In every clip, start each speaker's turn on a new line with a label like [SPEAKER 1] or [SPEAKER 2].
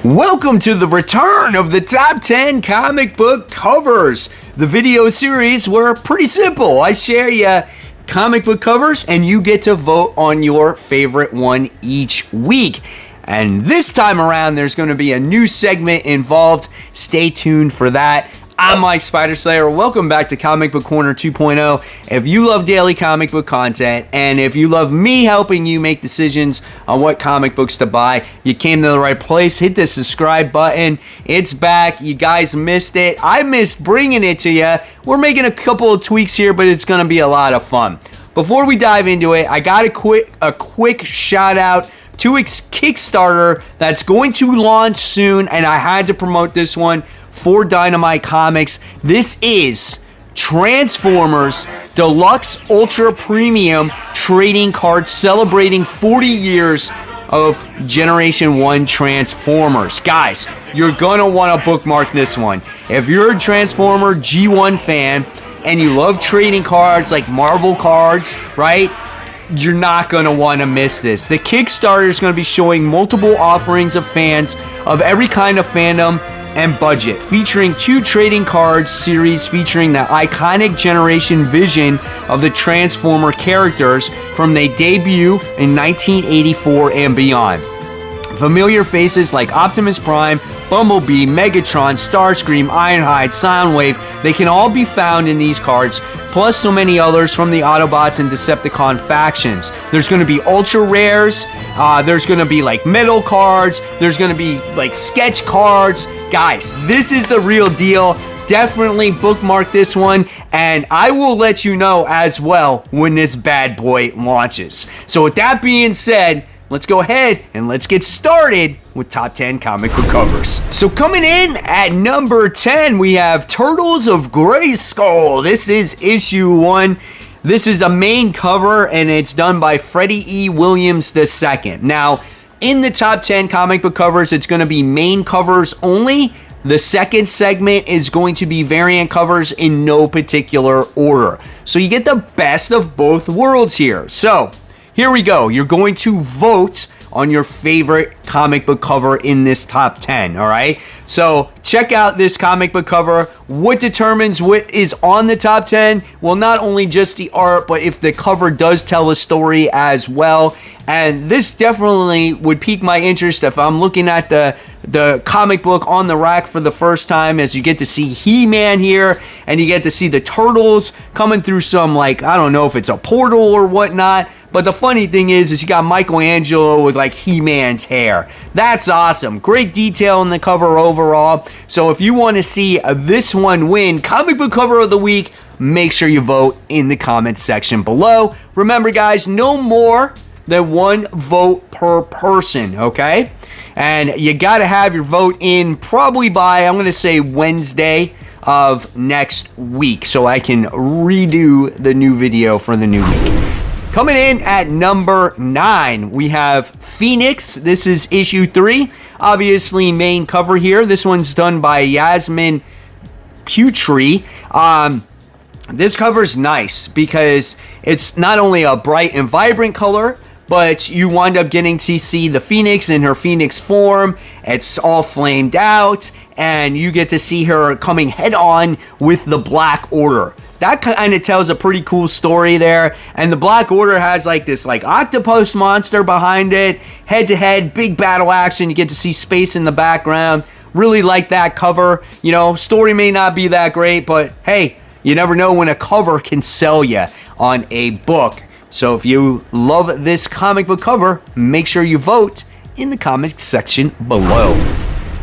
[SPEAKER 1] Welcome to the return of the top 10 comic book covers. The video series were pretty simple. I share you comic book covers and you get to vote on your favorite one each week. And this time around, there's going to be a new segment involved. Stay tuned for that. I'm Mike Spider Slayer. Welcome back to Comic Book Corner 2.0. If you love daily comic book content, and if you love me helping you make decisions on what comic books to buy, you came to the right place. Hit the subscribe button. It's back. You guys missed it. I missed bringing it to you. We're making a couple of tweaks here, but it's going to be a lot of fun. Before we dive into it, I got a quick shout out to Kickstarter that's going to launch soon, and I had to promote this one for Dynamite Comics. This is Transformers Deluxe Ultra Premium Trading Cards celebrating 40 years of Generation 1 Transformers. Guys, you're gonna want to bookmark this one. If you're a Transformer G1 fan and you love trading cards like Marvel cards, right? You're not going to want to miss this. The Kickstarter is going to be showing multiple offerings of fans of every kind of fandom and budget, featuring 2 trading cards series featuring the iconic Generation vision of the Transformer characters from their debut in 1984 and beyond. Familiar faces like Optimus Prime, Bumblebee, Megatron, Starscream, Ironhide, Soundwave, they can all be found in these cards, plus so many others from the Autobots and Decepticon factions. There's going to be ultra rares, there's going to be like metal cards, there's going to be like sketch cards. Guys, this is the real deal. Definitely bookmark this one, and I will let you know as well when this bad boy launches. So with that being said, let's go ahead and let's get started with top 10 comic book covers. So coming in at number 10, we have Turtles of Grayskull. This is issue 1. This is a main cover, and it's done by Freddie E. Williams II. Now, in the top 10 comic book covers, it's going to be main covers only. The second segment is going to be variant covers in no particular order. So you get the best of both worlds here. So here we go. You're going to vote on your favorite comic book cover in this top 10, all right? So check out this comic book cover. What determines what is on the top 10? Well, not only just the art, but if the cover does tell a story as well. And this definitely would pique my interest if I'm looking at the comic book on the rack for the first time, as you get to see He-Man here, and you get to see the Turtles coming through some, like, I don't know if it's a portal or whatnot. But the funny thing is you got Michelangelo with like He-Man's hair. That's awesome. Great detail in the cover overall. So if you want to see this one win comic book cover of the week, make sure you vote in the comments section below. Remember, guys, no more than 1 vote per person, okay? And you got to have your vote in probably by, I'm going to say, Wednesday of next week, so I can redo the new video for the new week. Coming in at number 9, we have Phoenix. This is issue 3. Obviously, main cover here. This one's done by Yasmin Putri. This cover's nice because it's not only a bright and vibrant color, but you wind up getting to see the Phoenix in her Phoenix form. It's all flamed out, and you get to see her coming head on with the Black Order. That kind of tells a pretty cool story there. And the Black Order has like this like octopus monster behind it. Head to head, big battle action. You get to see space in the background. Really like that cover. You know, story may not be that great, but hey, you never know when a cover can sell you on a book. So if you love this comic book cover, make sure you vote in the comments section below.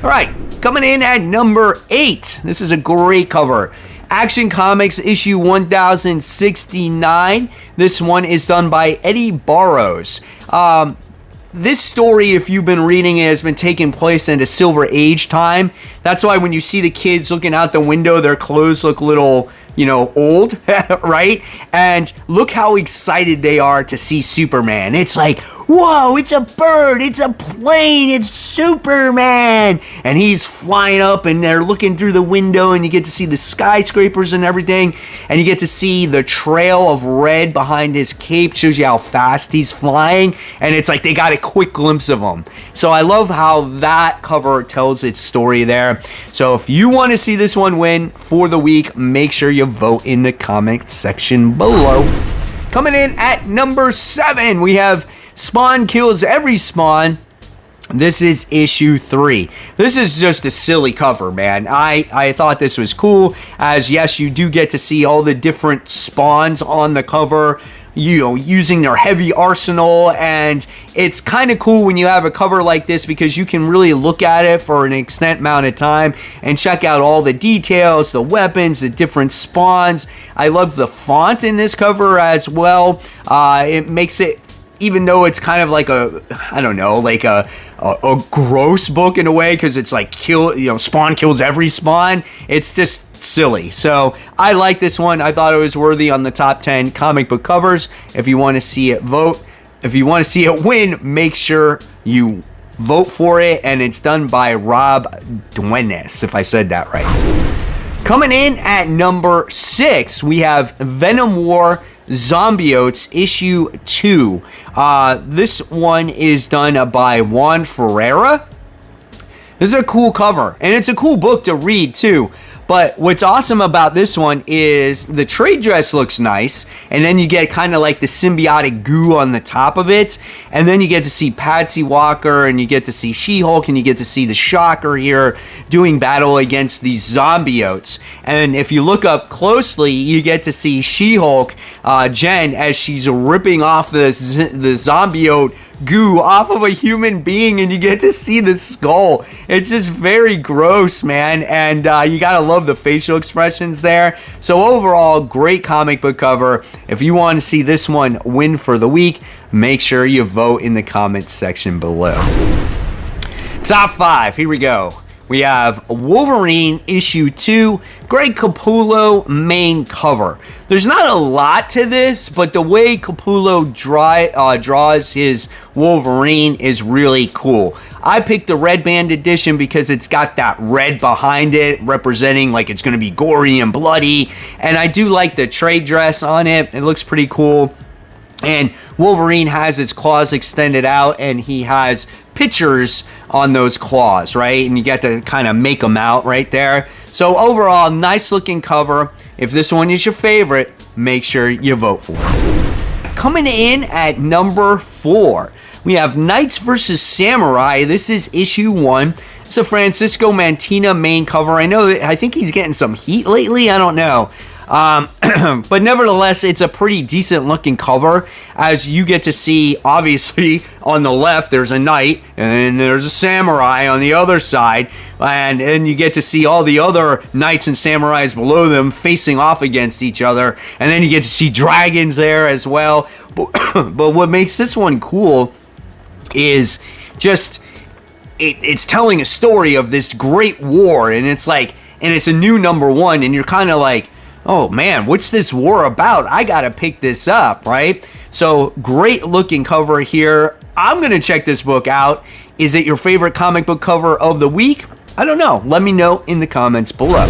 [SPEAKER 1] All right, coming in at number 8. This is a great cover. Action Comics issue 1069. This one is done by Eddie Barrows. This story, if you've been reading it, has been taking place in a Silver Age time. That's why when you see the kids looking out the window, their clothes look a little, you know, old, right? And look how excited they are to see Superman. It's like, whoa, it's a bird, it's a plane, it's Superman. And he's flying up and they're looking through the window and you get to see the skyscrapers and everything. And you get to see the trail of red behind his cape, shows you how fast he's flying. And it's like they got a quick glimpse of him. So I love how that cover tells its story there. So if you want to see this one win for the week, make sure you vote in the comment section below. Coming in at number 7, we have Spawn Kills Every Spawn. This is issue 3. This is just a silly cover, man. I thought this was cool, as yes, you do get to see all the different spawns on the cover, you know, using their heavy arsenal, and it's kind of cool when you have a cover like this because you can really look at it for an extended amount of time and check out all the details, the weapons, the different spawns. I love the font in this cover as well. It makes it, even though it's kind of like a, I don't know, like a gross book in a way, because it's like Spawn kills every spawn. It's just silly. So I like this one. I thought it was worthy on the top 10 comic book covers. If you want to see it vote, if you want to see it win, make sure you vote for it. And it's done by Rob Duenas, if I said that right. Coming in at number 6, we have Venom War Zombiotes issue 2. This one is done by Juan Ferreira. This is a cool cover, and it's a cool book to read too. But what's awesome about this one is the trade dress looks nice, and then you get kind of like the symbiotic goo on the top of it, and then you get to see Patsy Walker, and you get to see She-Hulk, and you get to see the Shocker here doing battle against these zombiotes. And if you look up closely, you get to see She-Hulk, Jen, as she's ripping off the zombiote goo off of a human being, and you get to see the skull. It's just very gross, man, and you gotta love the facial expressions there. So overall, great comic book cover. If you want to see this one win for the week, make sure you vote in the comments section below. Top 5, here we go. We have Wolverine issue 2, Greg Capullo main cover. There's not a lot to this, but the way Capullo draws his Wolverine is really cool. I picked the red band edition because it's got that red behind it, representing like it's going to be gory and bloody. And I do like the trade dress on it. It looks pretty cool. And Wolverine has his claws extended out, and he has pictures on those claws, right? And you get to kind of make them out right there. So overall, nice looking cover. If this one is your favorite, make sure you vote for it. Coming in at number 4, we have Knights vs. Samurai. This is issue 1. It's a Francisco Mantina main cover. I think he's getting some heat lately. I don't know. But nevertheless, it's a pretty decent looking cover, as you get to see, obviously, on the left there's a knight, and then there's a samurai on the other side, and then you get to see all the other knights and samurais below them facing off against each other, and then you get to see dragons there as well. But what makes this one cool is just it's telling a story of this great war, and it's a new number 1, and you're kind of like, oh man, what's this war about? I gotta pick this up, right? So great looking cover here. I'm gonna check this book out. Is it your favorite comic book cover of the week? I don't know. Let me know in the comments below.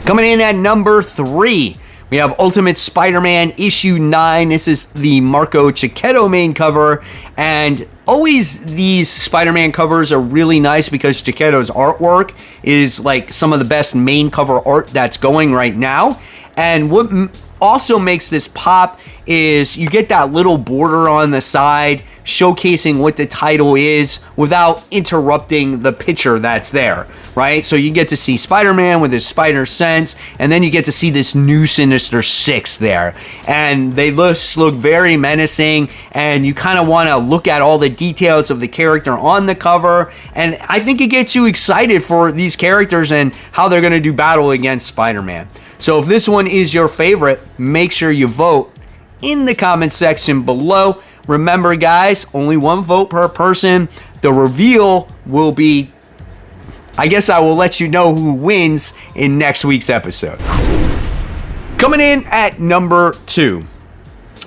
[SPEAKER 1] Coming in at number 3, we have Ultimate Spider-Man issue 9. This is the Marco Checchetto main cover, and always these Spider-Man covers are really nice because Cecchetto's artwork is like some of the best main cover art that's going right now. And what also makes this pop is you get that little border on the side showcasing what the title is without interrupting the picture that's there, right? So you get to see Spider-Man with his spider sense, and then you get to see this new Sinister Six there. And they look very menacing, and you kind of want to look at all the details of the character on the cover, and I think it gets you excited for these characters and how they're going to do battle against Spider-Man. So if this one is your favorite, make sure you vote in the comment section below. Remember, guys, only one vote per person. The reveal will be, I guess I will let you know who wins in next week's episode. Coming in at number 2,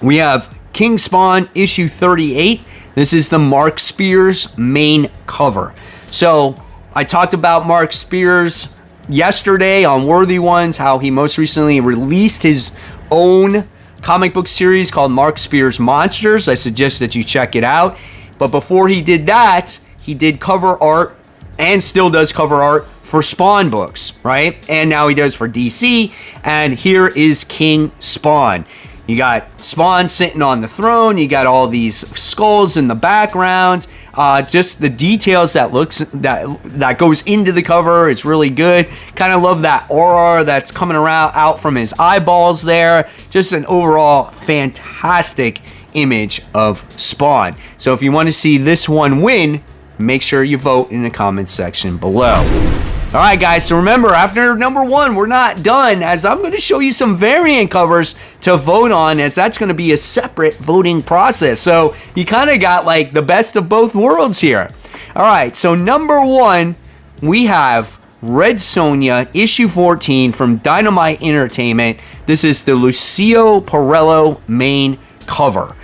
[SPEAKER 1] we have King Spawn issue 38. This is the Mark Spears main cover. So I talked about Mark Spears yesterday on Worthy Ones, how he most recently released his own comic book series called Mark Spears Monsters. I suggest that you check it out. But before he did that, he did cover art and still does cover art for Spawn books, right? And now he does for DC. And here is King Spawn. You got Spawn sitting on the throne. You got all these skulls in the background. Just the details that goes into the cover is really good. Kind of love that aura that's coming out from his eyeballs there. Just an overall fantastic image of Spawn. So if you want to see this one win, make sure you vote in the comments section below. All right, guys, so remember, after number one, we're not done, as I'm going to show you some variant covers to vote on, as that's going to be a separate voting process. So you kind of got like the best of both worlds here. All right, so number one, we have Red Sonja, issue 14 from Dynamite Entertainment. This is the Lucio Parello main cover.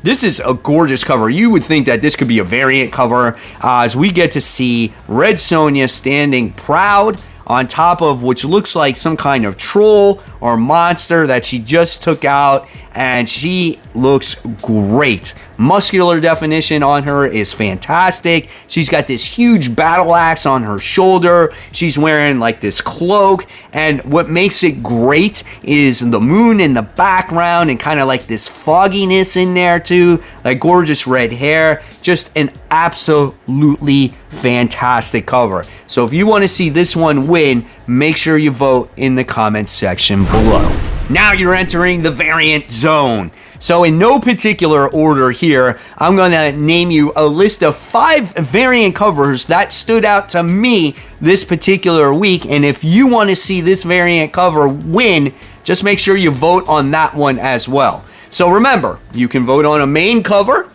[SPEAKER 1] This is a gorgeous cover. You would think that this could be a variant cover, as we get to see Red Sonja standing proud on top of which looks like some kind of troll or monster that she just took out, and she looks great. Muscular definition on her is fantastic. She's got this huge battle axe on her shoulder. She's wearing like this cloak, and what makes it great is the moon in the background and kind of like this fogginess in there too, like gorgeous red hair. Just an absolutely fantastic cover. So if you want to see this one win, make sure you vote in the comments section below. Now you're entering the variant zone. So in no particular order here, I'm going to name you a list of 5 variant covers that stood out to me this particular week. And if you want to see this variant cover win, just make sure you vote on that one as well. So remember, you can vote on a main cover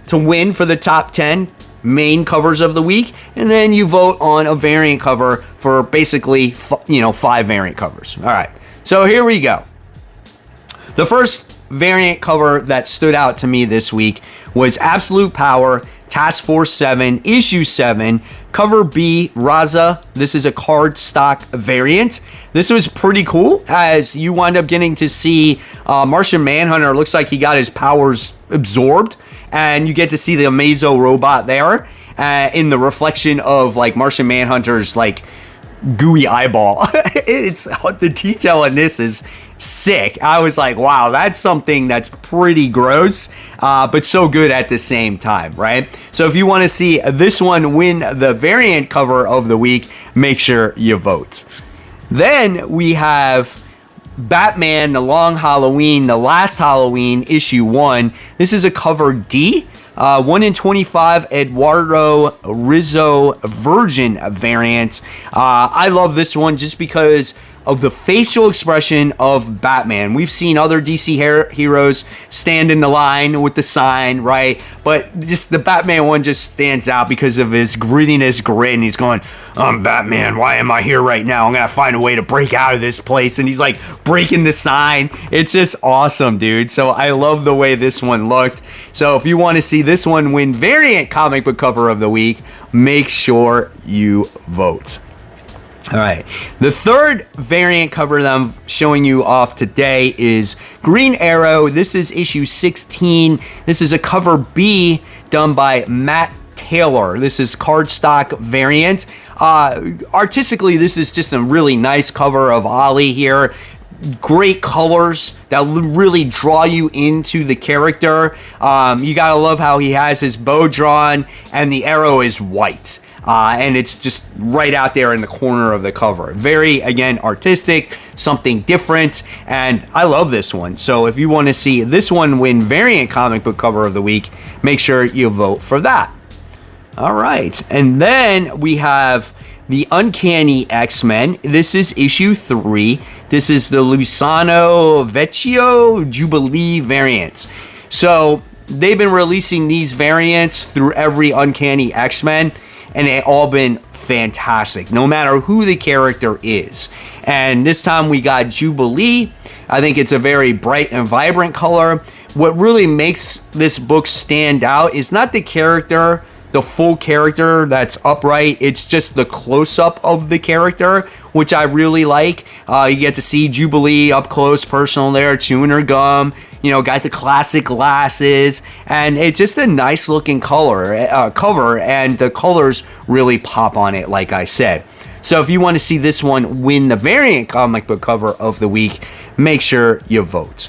[SPEAKER 1] to win for the top 10 main covers of the week, and then you vote on a variant cover for basically 5 variant covers. All right, so here we go. The first variant cover that stood out to me this week was Absolute Power Task Force 7 issue 7 cover B Raza. This is a card stock variant. This was pretty cool, as you wind up getting to see Martian Manhunter. Looks like he got his powers absorbed, and you get to see the Amazo robot there in the reflection of like Martian Manhunter's like gooey eyeball. It's the detail in this is sick. I was like, wow, that's something that's pretty gross, but so good at the same time, right? So if you want to see this one win the variant cover of the week, make sure you vote. Then we have Batman, The Long Halloween, The Last Halloween, issue 1. This is a cover D. 1 in 25 Eduardo Rizzo Virgin variant. I love this one just because of the facial expression of Batman. We've seen other DC heroes stand in the line with the sign, right? But just the Batman one just stands out because of his grittiness grin. He's going, I'm Batman. Why am I here right now? I'm going to find a way to break out of this place. And he's like breaking the sign. It's just awesome, dude. So I love the way this one looked. So if you want to see this one win variant comic book cover of the week, make sure you vote. All right, the third variant cover that I'm showing you off today is Green Arrow. This is issue 16. This is a cover B done by Matt Taylor. This is cardstock variant. Artistically, this is just a really nice cover of Ollie here. Great colors that really draw you into the character. You gotta love how he has his bow drawn and the arrow is white. And it's just right out there in the corner of the cover. Very, again, artistic, something different, and I love this one. So if you want to see this one win variant comic book cover of the week, make sure you vote for that. All right, and then we have the Uncanny X-Men. This is issue 3. This is the Luciano Vecchio Jubilee variant. So they've been releasing these variants through every Uncanny X-Men, and they've all been fantastic, no matter who the character is. And this time we got Jubilee. I think it's a very bright and vibrant color. what really makes this book stand out is not the character, the full character that's upright. It's just the close-up of the character, which I really like. You get to see Jubilee up close, personal there, chewing her gum. You know, got the classic glasses, and it's just a nice looking cover, and the colors really pop on it, like I said. So if you want to see this one win the variant comic book cover of the week, make sure you vote.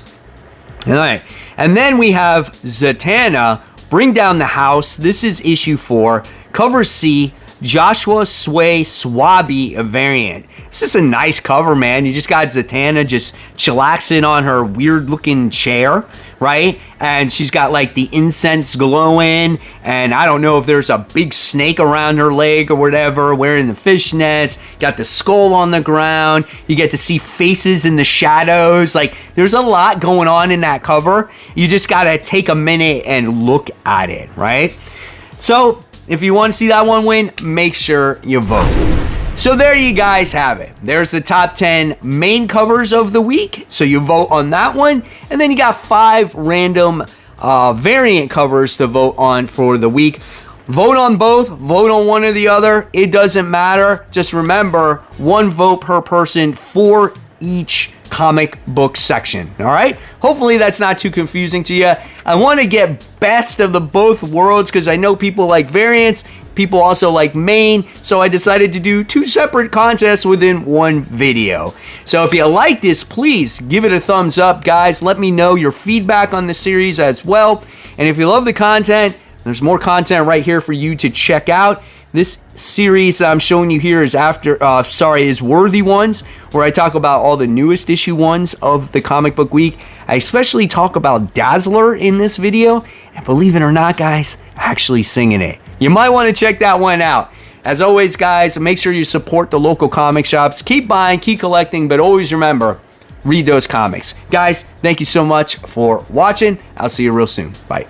[SPEAKER 1] All right, and then we have Zatanna, Bring Down the House. This is issue 4, cover C, Joshua Sway Swaby variant. This is a nice cover, man. You just got Zatanna just chillaxing on her weird looking chair, right? And she's got like the incense glowing, and I don't know if there's a big snake around her leg or whatever, wearing the fishnets, got the skull on the ground. You get to see faces in the shadows. Like, there's a lot going on in that cover. You just got to take a minute and look at it, right? So if you want to see that one win, make sure you vote. So there you guys have it. There's the top 10 main covers of the week. So you vote on that one. And then you got 5 random variant covers to vote on for the week. Vote on both. Vote on one or the other. It doesn't matter. Just remember, 1 vote per person for each comic book section. All right? Hopefully that's not too confusing to you. I want to get best of the both worlds because I know people like variants. People also like main, so I decided to do 2 separate contests within one video. So if you like this, please give it a thumbs up, guys. Let me know your feedback on the series as well. And if you love the content, there's more content right here for you to check out. This series that I'm showing you here is is Worthy Ones, where I talk about all the newest issue ones of the comic book week. I especially talk about Dazzler in this video, and believe it or not, guys, actually singing it. You might want to check that one out. As always, guys, make sure you support the local comic shops. Keep buying, keep collecting, but always remember, read those comics. Guys, thank you so much for watching. I'll see you real soon. Bye.